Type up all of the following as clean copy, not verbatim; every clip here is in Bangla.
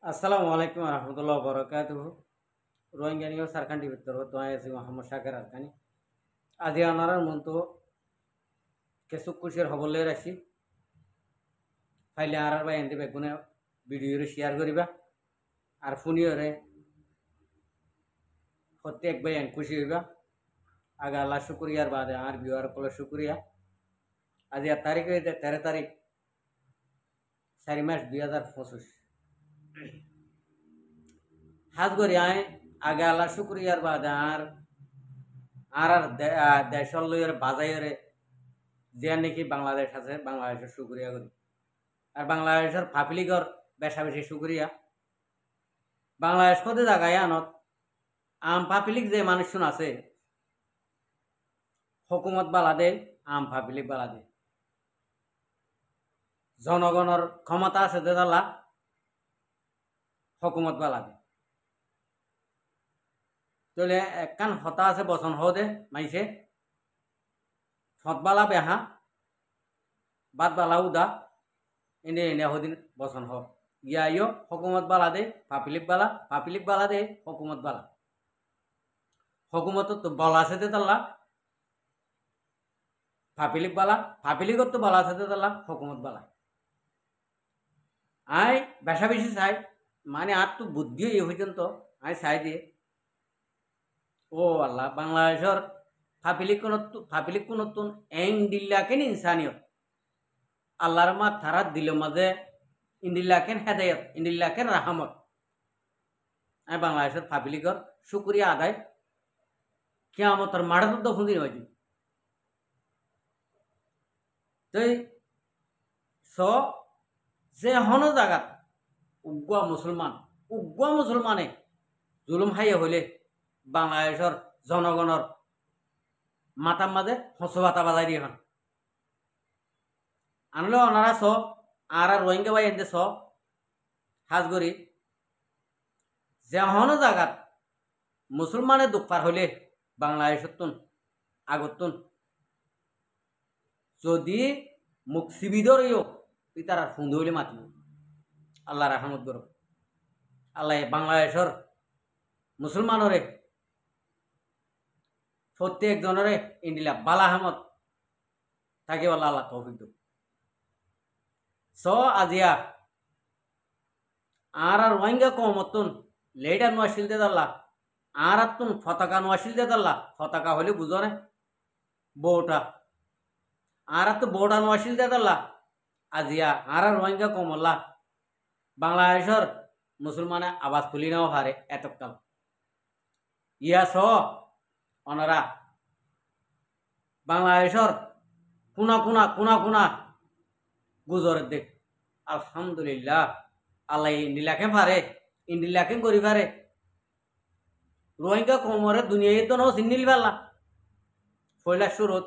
আসসালামু আলাইকুম রহমতুল্লাহ বরকাত রোহিঙ্গা নিয়ে সারখান্ডি ভিতর তো আছি মোহাম্মদ শাকের আরকানি আজি আনারার মন তো কেসু খুশির হবলে রাখি ফাইলে আর বাই এনতে বেগুনে ভিডিওরে শেয়ার করিবা আর ফোনিওরে প্রত্যেক বাই এন খুশি হইবা আগে আল্লাহ শুক্রিয়ার বাদে আর বিওয়ার কলে শুক্রিয়া আজি আর তারিখ হইতে 13 তারিখ 4 মাস 2025 হাজ করি আয় আগে আল্লাহ শুক্রিয়ার বাদে আর আর দেশের লইয়ের বাজাইরে যে নাকি বাংলাদেশ আছে বাংলাদেশের শুক্রিয়া করি আর বাংলাদেশের পাবলিকর বেশা বেশি শুক্রিয়া বাংলাদেশ কত জায়গায় আনত আম পাবলিক যে মানুষজন আছে হুকুমত বালা দে আম পাবলিক বালা দে জনগণের ক্ষমতা আছে দেদালা হুকুমত বালা দে তাহলে একখান হতা আছে বচন হো দে মাইছে ফতবালা বেহা বাদবালা উদা এনে এনে হদিন বচন হ গিয়া হুকুমত বালা দে পাবলিক বালা দে হুকুমত বালা হুকুমত তো বলা আছে দেদালা পাবলিকত তো বলা আছে দেদালা হুকুমত বালা আই বেশা বেশি চাই মানে আর তো বুদ্ধি এই পর্যন্ত আই চাই দিয়ে ও আল্লাহ বাংলাদেশের পাবলিক কোন নতুন এং দিল্লাকেন ইনসানিয়ত আল্লাহর মা থারা দিল মাঝে ইন্দিল্লাকেন হেদায়ত ইন্দিল্লাকেন রাহামত আমি বাংলাদেশের পাবলিকর শুক্রিয়া আদায় কিয়ামতর মাঠে তো খুঁজি নয় তই স যে হন জায়গাত উগ্র মুসলমানে জুলুম হাইয়া হইলে বাংলাদেশের জনগণের মাতার মাঝে হসো বাতা বাজাই দিয়ে হন আনলো ওনারা স আর রোহিঙ্গা বাই এনতে স হাজগরি যে হন জায়গাত মুসলমানে দুঃখ পার হইলে বাংলাদেশের তুন আগতুন যদি মুখ সিবিদরও তার ফোন হইলে মাতিব আল্লাহ রাহমত করো আল্লাহ বাংলাদেশের মুসলমানরে প্রত্যেক জনরে ইন্ডিলা বালা আহমদ থাকে বলা আল্লাহ তৌফিক দেব স আজিয়া আর রোহিঙ্গা কমতন লেডার নোয়াশিল দে দাল্লা আর তুন পতাকা নোয়াশিল দে দাল্লা পতাকা হলে বুঝো না বউটা আর তো বউটা নোয়াশিল দে দাল্লা আজিয়া আর রোহিঙ্গা কমল্লা বাংলাদেশের মুসলমানে আবাজ তুলি নাও হারে এতকাল ইয়া স ওনারা বাংলাদেশের কোনা কোনা কোনা কোনা গুজরের দেখ আলহামদুলিল্লাহ আল্লাহ ইন্ডিলাকে পারে ইন্ডিলাকে করি পারে রোহিঙ্গা কমরে দুনিয়ায় তো নাও চিনিল পারলা ফয়লা সুরত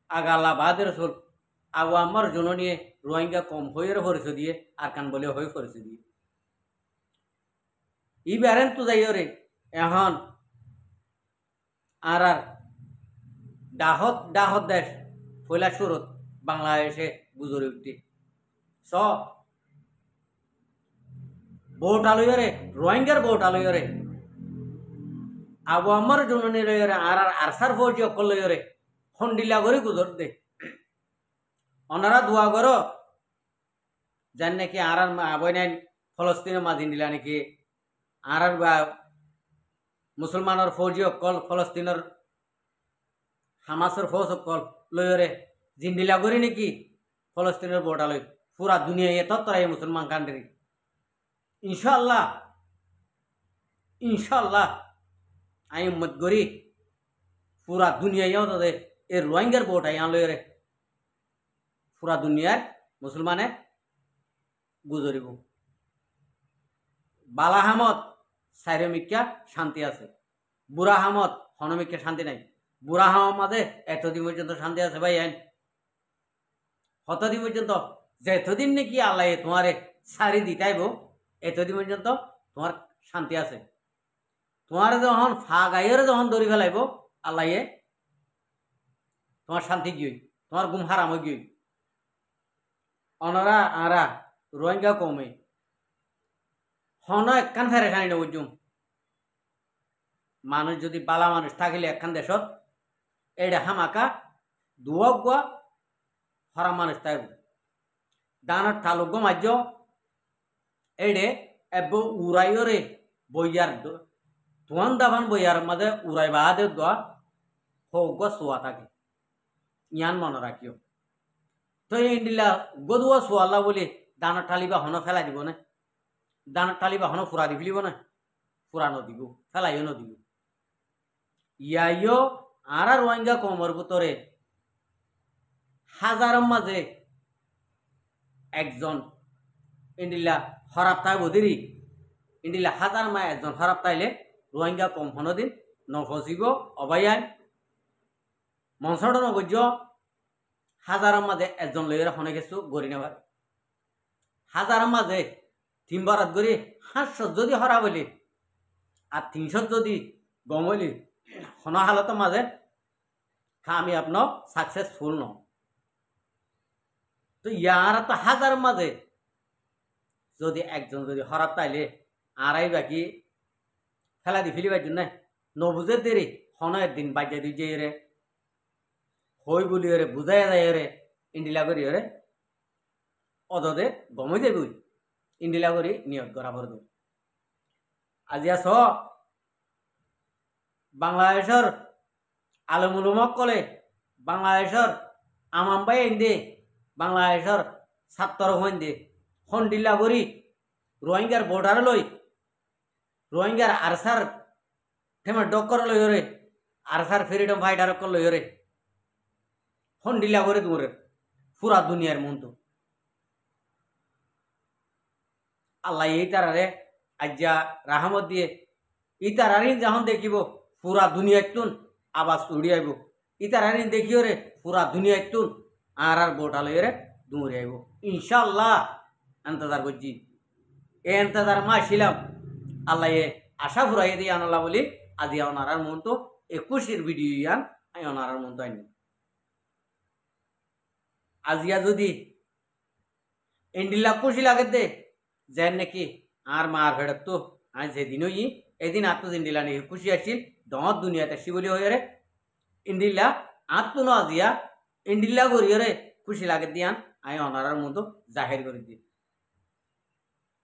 আগাল্লা বাদের সুর আগো আমার জন নিয়ে রোহিঙ্গা কম হয়ে হরিস দিয়ে আর কান বলে হয়ে হরিস দিয়ে ই বেরেন তো যাই রে এখন আর ডাহত দেশ ফয়লা সুরত বাংলাদেশে গুজরে উঠতে স বোট আলুয়রে রোহিঙ্গার বোট আলুয়রে আবু আমার জননী লইরে আর আরসার ফৌজি অকল লইরে হন্ডিলা করে গুজর দে ওনারা দোয়া করো জান নাকি আর আবই নাই ফলস্তিনের মাঝি দিলা নাকি আর মুসলমানের ফৌজি অকল ফলস্তিনের হামাসের ফৌজ অকল লইরে জিন্দিলা করি নাকি ফলস্তিনের বোটা লই পুরা দুনিয়া এ তত্তরাই মুসলমান কান্ট্রি ইনশাল্লাহ আমি উম্মত করি পুরা দুনিয়াও তাদের এর রোহিঙ্গার বোটা ইয়া লই রে পুরা দুনিয়ার মুসলমানে গুজরিব বালা হামত সাইরমিকা শান্তি আছে বুড়া হামত হনমিকা শান্তি নাই বুড়া হামত মাঝে এতদিন পর্যন্ত শান্তি আছে ভাই আইন কতদিন পর্যন্ত যেতদিন নাকি আল্লাহ তোমারে সারি দিতাইব এতদিন পর্যন্ত তোমার শান্তি আছে তোমার যখন ফা গাইয়ের যখন দৌড়ি ফেলাইব আল্লাহ তোমার শান্তি গিয়ে তোমার গুম হারাম গিয়ে অনারা আরা রোহিঙ্গা কমে হন একখান ফেরেশানি নবুজুম মানুষ যদি বালা মানুষ থাকিলে একখান দেশত এটা হামাকা দুয়ক গোয়া হরাম মানুষ থাকব দানত তালুক মাজ্য এডে এব উড়াইরে বইয়ার তুয়ান দাবান বইয়ার মাঝে উড়াই বাদে দোয়া হোক সোয়া থাকে ইয়ান মনে রাখিও তো এই ইন্ডিলা গদুয়া সোয়াল্লা বলে দানত টালিবা হন ফেলাই দিব না দানত টালিবা হন ফুরা দি ফেলিব না ফুরা নদিব ফেলাইও নদিব ইয়াইও আর রোহিঙ্গা কমর ভিতরে হাজার মাঝে একজন ইন্ডিলা হরাপ তাই বদিরি ইন্ডিলা হাজার মায় একজন হরাপ তাইলে রোহিঙ্গা কম হনদিন নফসিব অবাইয়ান মনসড নগজ্য হাজার মাঝে একজন লইয়ের হনে গেছু গড়ি নেবার হাজার মাঝে তিনবারাত গড়ি 500 যদি হরা বলি আর 300 যদি গমলি হন হালত মাঝে আমি আপনার সাকসেসফুল ন তো ইয়ার তো হাজার মাঝে যদি একজন যদি হরাপ তাইলে আড়াই বাকি ফেলা দি ফেলিবার জন্য নবুঝের দেরি হনের দিন বাজ্যা দি যে রে হই বলি রে বুঝাই যায় রে ইন্ডিলা করি রে অদদে গমই যাবই ইন্ডিলা করি নিয়োগ করা পড়ব আজি আস বাংলাদেশের আলমুলুমক কলে বাংলাদেশের আমাম্বাই ইন্দে বাংলাদেশের ছাত্র হইন্দে হন্ডিল্লা করি রোহিঙ্গার বর্ডার লই রোহিঙ্গার আরসার ফেমার ডক্কর লই রে আরসার ফ্রিডম ফাইটার লই রে হন্ডিল্লা করে তোমার পুরা দুনিয়ার মন তো আল্লাহ এই তারারে আজ্জা রাহমত দিয়ে ই তারারিন যখন দেখিব পুরা দুনিয়ার তুন আবাস উড়ি আইব ই তারারিন দেখিও রে পুরা দুনিয়ার তুন আর বোটা লই রে দৌড়ে আইব ইনশাল্লাহ এন্তজার করছি এ এন্তজার মা ছিলাম আল্লাহ এ আশা ফুরাই দিয়ে আনলা বলি আজি ওনারার মন তো 21 ভিডিও ইয়ান আই ওনারার মন তো আইনি আজিয়া যদি ইন্ডিলা খুশি লাগে দে যেন নাকি আর মার ফেরত তো আজ যেদিনও ই এদিন আত্ম ইন্ডিলা নাকি খুশি আসছিল দত দুনিয়াতে শিবলি হয়ে রে ইন্ডিলা আত্ম ন আজিয়া ইন্ডিলা করিও রে খুশি লাগে দিয়ান আই অনারার মতো জাহির করে দি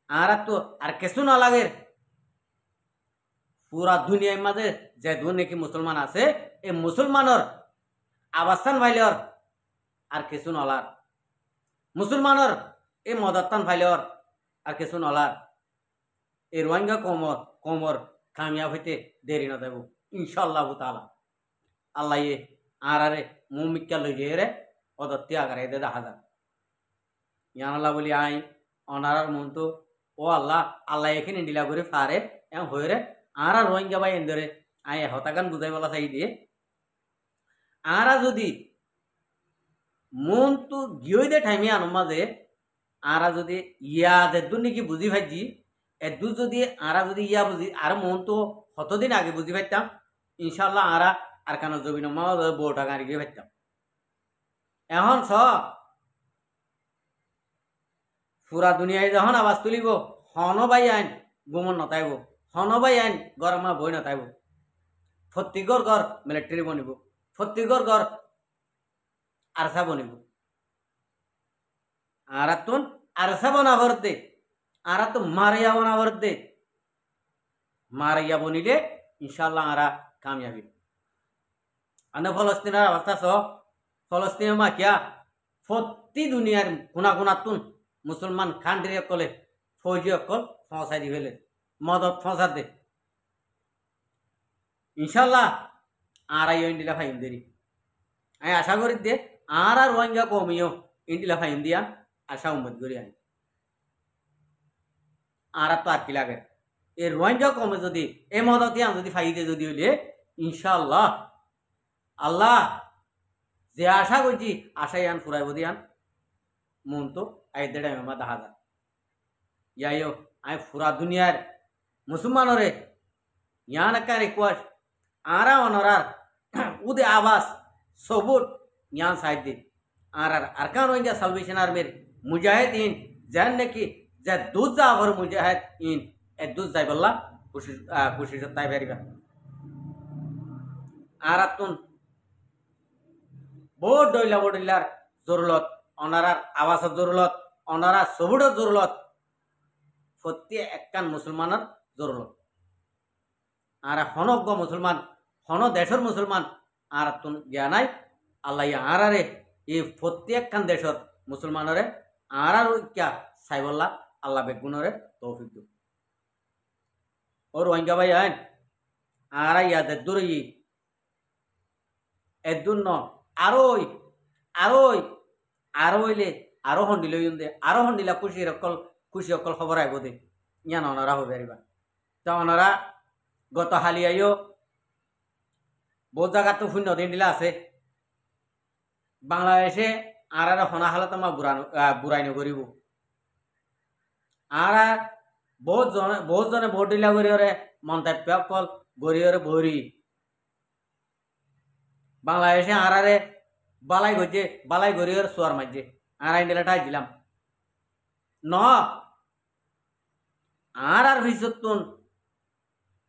আর তো আর কিছু না লাগে পুরা দুনিয়ার মাঝে যে দু নাকি মুসলমান আছে এই মুসলমানের আবাস্থান ভাইলের আর কিছু নলার মুসলমানের এই মদত্তান ভাইলের আর কিছু নলার এই রোহিঙ্গা কমর কামিয়াব হইতে দেরি না দেব ইনশাল্লাহ তাআলা আল্লাহ এ আর আরে মুমিক্কা লই যে রে অদত্তি আগারে দে দেখা যান ইয়ান আল্লাহ বলি আই অনারার মন তো ও আল্লাহ আল্লাহ এখানে ডিলা করে ফারে এম হয়ে রে আর রোহিঙ্গা ভাই এন্দরে আই হতাগান বুঝাই বলা চাই দিয়ে আর যদি মন তো গিয়ে দে টাইমে আনো মাঝে আর যদি ইয়া দেদু নাকি বুঝি ভাইজি এদু যদি আর যদি ইয়া বুঝি আর মন তো কতদিন আগে বুঝি পাইতাম ইনশাল্লাহ আর কেন জবিন বউ টাকা গিয়ে পাইতাম এখন স পুরা দুনিয়ায় যখন আওয়াজ তুলিব হন বাই আইন গুমন নতাইব হন বাই আইন গরমা বই নতাইব প্রত্যেকর ঘর মিলিটারি বনিব প্রত্যেকর ঘর আরসা বনিব আর তুন আরসা বনাবর দে আর তো মারিয়া বনাবর দে মারিয়া বনিলে ইনশাল্লাহ আরা কামিয়াবি আনে ফলস্তিনের অবস্থা সহ ফলস্তিনের মা কিয়া প্রতি দুনিয়ার কোনা কোনা তুন মুসলমান কান্ট্রি অকলে ফৌজি অকল ফসাই দি ফেলে মদত ফসা দে ইনশাল্লাহ আর ইন্ডিলা ফাইম দেরি আমি আশা করি দে আর রোহিঙ্গা কমিও ইন্ডিলা ফাইম দিয়া আশা উম্মত করি আনি আর তো আর কি লাগে এই রোহিঙ্গা কমে যদি এই মদত ইয়ান যদি ফাইদে যদি হইলে ইনশাল্লাহ আল্লাহ যে আশা করছি আশা ইয়ান ফুরাইব দিয়ান মন তো আইদে টাইম আমার দেখা যায় ইয়াইও আমি পুরা দুনিয়ার মুসলমানরে ইয়ান একটা রিকোয়েস্ট আরা অনরার উদে আবাস সবুট ইয়ান সাইড দিন আর কান রোহিঙ্গা সালভেশন আর্মির মুজাহিদিন যেন নাকি যে দুজা আভর মুজাহিদ ইন এদুস যাই বললা খুশি তাই পারিবা আর আতুন বহুত ডইলার জরুরত অনারার আবাসের জরুরত অনারা সবুডের জরুরত সত্যি একখান মুসলমানের জরুরত আর হনজ্ঞ মুসলমান হন দেশের মুসলমান আর তুন জ্ঞানাই আল্লাহ আরারে এই প্রত্যেকখান দেশের মুসলমানরে আর ইকা সাইবল্লা আল্লাহ বেগুনরে তৌফিক দু ও রোহিঙ্গা ভাই আইন আর ইয়াদের দূরে এদুর ন আরোই আরোই আরো হইলে আরো হন্ডিল আরো হন্ডিলা খুশি অকল খবর আইব দে ইয়ান অনারা হবে আরিবা তা অনারা গত হালিয়াইও বহু জায়গা তো শূন্য দিন দিলা আছে বাংলাদেশে আর হনা হালত আমার বুড়াই নকরিব আর বহুত জনে ভোট দিলা গরিয়রে মন্তব্য কল গরিয়রে ভরি বাংলাদেশে আরারে বালাই গজে বালাই গরিয়র সোয়ার মাঝে আর আইনটাই দিলাম ন আর ভিতরতুন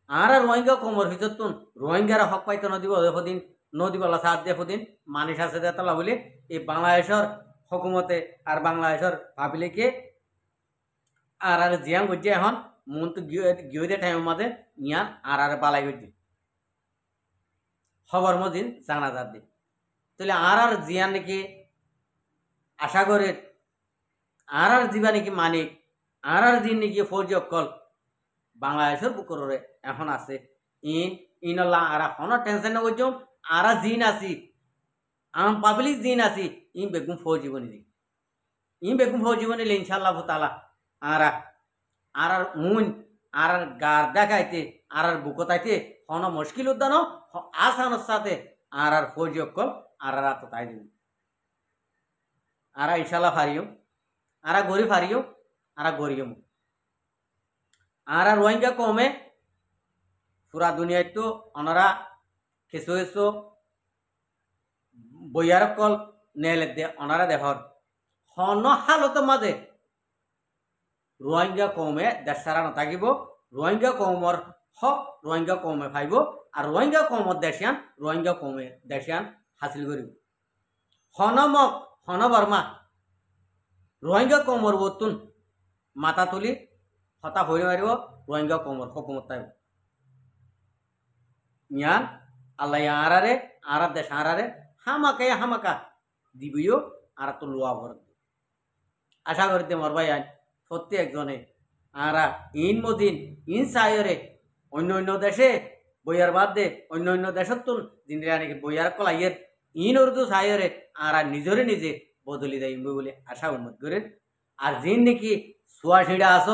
আর রোহিঙ্গা কমর ভিতরতুন রোহিঙ্গারা হক পাইতে নদীন নদীবালা সাহায্য দিয়ে মানুষ আছে দেতলা বলে এই বাংলাদেশের হকুমতে আর বাংলাদেশের পাবলিকে আর জিয়াং গজে এখন মন তো গিয়ে দিয়ে টাইমের মাঝে ইয়ান আর বালাই গজে খবর মদিন জানাজার দিন তাহলে আর জিয়ান নাকি আশা করে আর জিবা নাকি মানিক আর দিন নাকি ফৌজি অকল বাংলাদেশের বুকরে এখন আছে ইনল্লা আর এখনো টেনশন করছো আর জিন আছি আম পাবলিক জিন আছি বেগুন ফৌজি বনিলে বেগুন ফৌজি বনিলে ইনশাল্লাহ তালা আর মুন আর গার দেখাইতে আর বুকতাইতে হন মুশকিল উদ্যান আসানোর সাথে আর ফৌজি অকল আর তো তাই দিন আর ইনশাল্লাহ ফারিও আর গরি ফারিও আর গরিও আর রোহিঙ্গা কমে পুরা দুনিয়ায় তো ওনারা কিছু কিছু বইয়ার কল নেলে দে ওনারা দেখর হন হালত মাঝে রোহিঙ্গা কমে দেশ সারা নাথাকিব রোহিঙ্গা কমর হক রোহিঙ্গা কমে পাইব আর রোহিঙ্গা কমর দেশিয়ান রোহিঙ্গা কমে দেশিয়ান হাসিল করিব হনমক হন বর্মা রোহিঙ্গা কমর বতুন মাথা তুলি হতা হয়ে মারিব রোহিঙ্গা কমর হকুমত তাইব ইয়ান আল্লাহ আরারে আর দেশ আরারে হামাকা দিবিও আর তো লোয়া ভর আশা করিতে মর ভাই আইন সত্যি একজনে আরা ইন মদিন ইন সায়রে অন্য দেশে বইয়ার বাদ দে অন্য দেশত তুন জিনিরা নাকি বইয়ার কলাইয়ের ইন উর্দু সায়রে আর নিজরে নিজে বদলি দেয় বলে আশা উন্মত করেন আর জিন নাকি সোয়া ছিড়া আস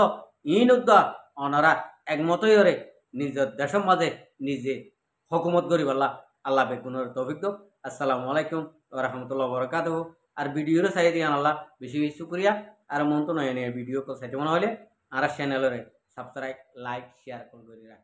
ইন উদ্দা অনারা একমতই ওরে নিজের দেশের মাঝে নিজে হকুমত করি বললা আল্লাহ বেগুনের তৌফিক দো আসসালামু আলাইকুম রহমতুল্লাহ বরকাতুহ আর ভিডিওর চাই দিয়ান আল্লাহ বেশি বেশি শুক্রিয়া আর মন তো নয় ভিডিও চাইতে মনে হলে আর চ্যানেলের সাবস্ক্রাইব লাইক শেয়ার করে রাখ।